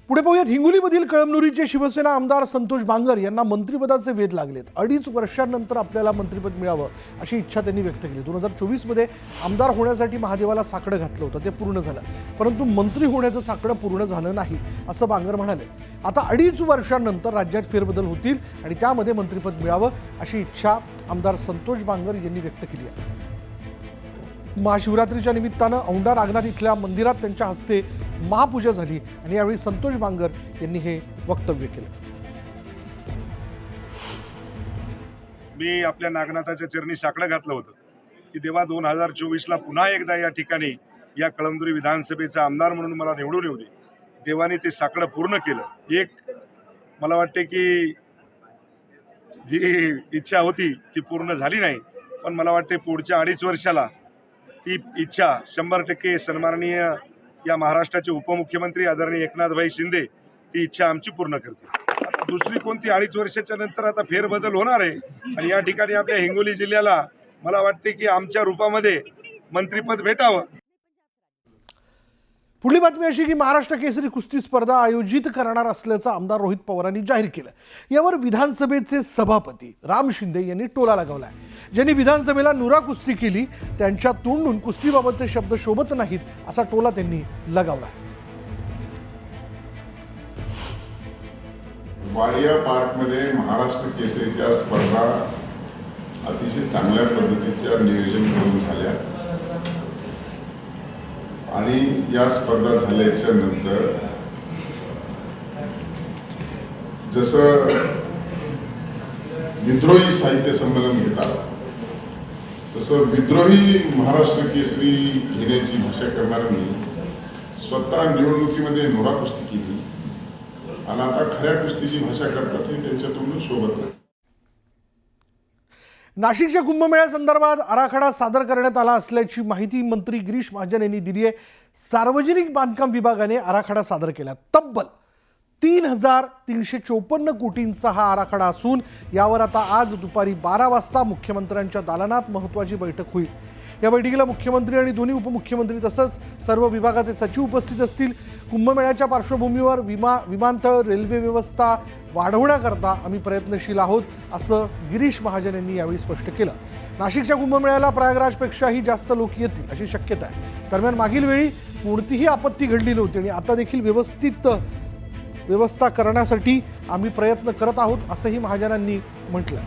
पुढे पाहूयात हिंगोलीमधील कळमनुरीचे शिवसेना आमदार संतोष बांगर यांना मंत्रिपदाचे वेध लागलेत। 2.5 वर्षांनंतर आपल्याला मंत्रिपद मिळावं अशी इच्छा त्यांनी व्यक्त केली। 2024 मध्ये आमदार होण्यासाठी महादेवाला साकडं घातलं होतं, ते पूर्ण झालं, परंतु मंत्री होण्याचं साकडं पूर्ण झालं नाही असं बांगर म्हणाले। आता 2.5 वर्षांनंतर राज्यात फेरबदल होतील आणि त्यामध्ये मंत्रिपद मिळावं अशी इच्छा आमदार संतोष बांगर यांनी व्यक्त केली आहे। महाशिवरात्रीच्या निमित्तानं औंढा नागनाथ इथल्या मंदिरात त्यांच्या हस्ते महापूजा झाली आणि यावेळी संतोष बांगर यांनी हे वक्तव्य केलं। मी आपल्या नागनाथाच्या चरणी साकडं घातलं होतं की देवा 2024ला पुन्हा एकदा या ठिकाणी या कळमनुरी विधानसभेचा आमदार म्हणून मला निवडून येऊ दे। देवाने ते साकडं पूर्ण केलं। एक मला वाटते की जी इच्छा होती ती पूर्ण झाली नाही, पण मला वाटते पुढच्या 2.5 वर्षाला ती इच्छा 100% सन्माननीय या महाराष्ट्राचे उपमुख्यमंत्री आदरणीय एकनाथभाई शिंदे ती इच्छा आमची पूर्ण करतील। आता दुसरी कोणती 2.5 वर्षाच्या नंतर आता फेरबदल होणार आहे आणि या ठिकाणी आपल्या हिंगोली जिल्ह्याला मला वाटते की आमच्या रूपामध्ये मंत्रिपद भेटावं। पुढली बातमी अशी की महाराष्ट्र केसरी कुस्ती स्पर्धा आयोजित करणार असल्याचं आमदार रोहित पवारांनी जाहीर केलं। यावर विधानसभेचे सभापती राम शिंदे यांनी टोला लगावलाय। ज्यांनी विधानसभेला नुरा कुस्ती केली त्यांच्या तोंडून कुस्तीबाबतचे शब्द शोभत नाहीत असा टोला त्यांनी लगावलाय। वाडिया पार्कमध्ये महाराष्ट्र केसरीच्या स्पर्धा अतिशय चांगल्या पद्धतीच्या नियोजन करून झाल्या आणि या स्पर्धा झाल्याच्या नंतर जसं विद्रोही साहित्य संमेलन घेतात तसं विद्रोही महाराष्ट्र केसरी घेण्याची भाषा करणाऱ्यांनी स्वतः निवडणुकीमध्ये नुरा कुस्ती केली आणि आता खऱ्या कुस्तीची भाषा करतात हे त्यांच्यातून शोभत नाही। नाशिकच्या कुंभमेळ्यासंदर्भात आराखडा सादर करण्यात आला असल्याची माहिती मंत्री गिरीश महाजन यांनी दिली आहे। सार्वजनिक बांधकाम विभागाने आराखडा सादर केला। तब्बल 3,354 कोटींचा हा आराखडा असून यावर आता आज दुपारी 12 वाजता मुख्यमंत्र्यांच्या दालनात महत्त्वाची बैठक होईल। या बैठकीला मुख्यमंत्री आणि दोन्ही उपमुख्यमंत्री तसंच सर्व विभागाचे सचिव उपस्थित असतील। कुंभमेळ्याच्या पार्श्वभूमीवर विमानतळ रेल्वे व्यवस्था वाढवण्याकरता आम्ही प्रयत्नशील आहोत असं गिरीश महाजन यांनी यावेळी स्पष्ट केलं। नाशिकच्या कुंभमेळ्याला प्रयागराजपेक्षाही जास्त लोक येतील अशी शक्यता आहे। दरम्यान मागील वेळी कोणतीही आपत्ती घडली नव्हती आणि आता देखील व्यवस्था करण्यासाठी आम्ही प्रयत्न करत आहोत असंही महाजनांनी म्हटलं।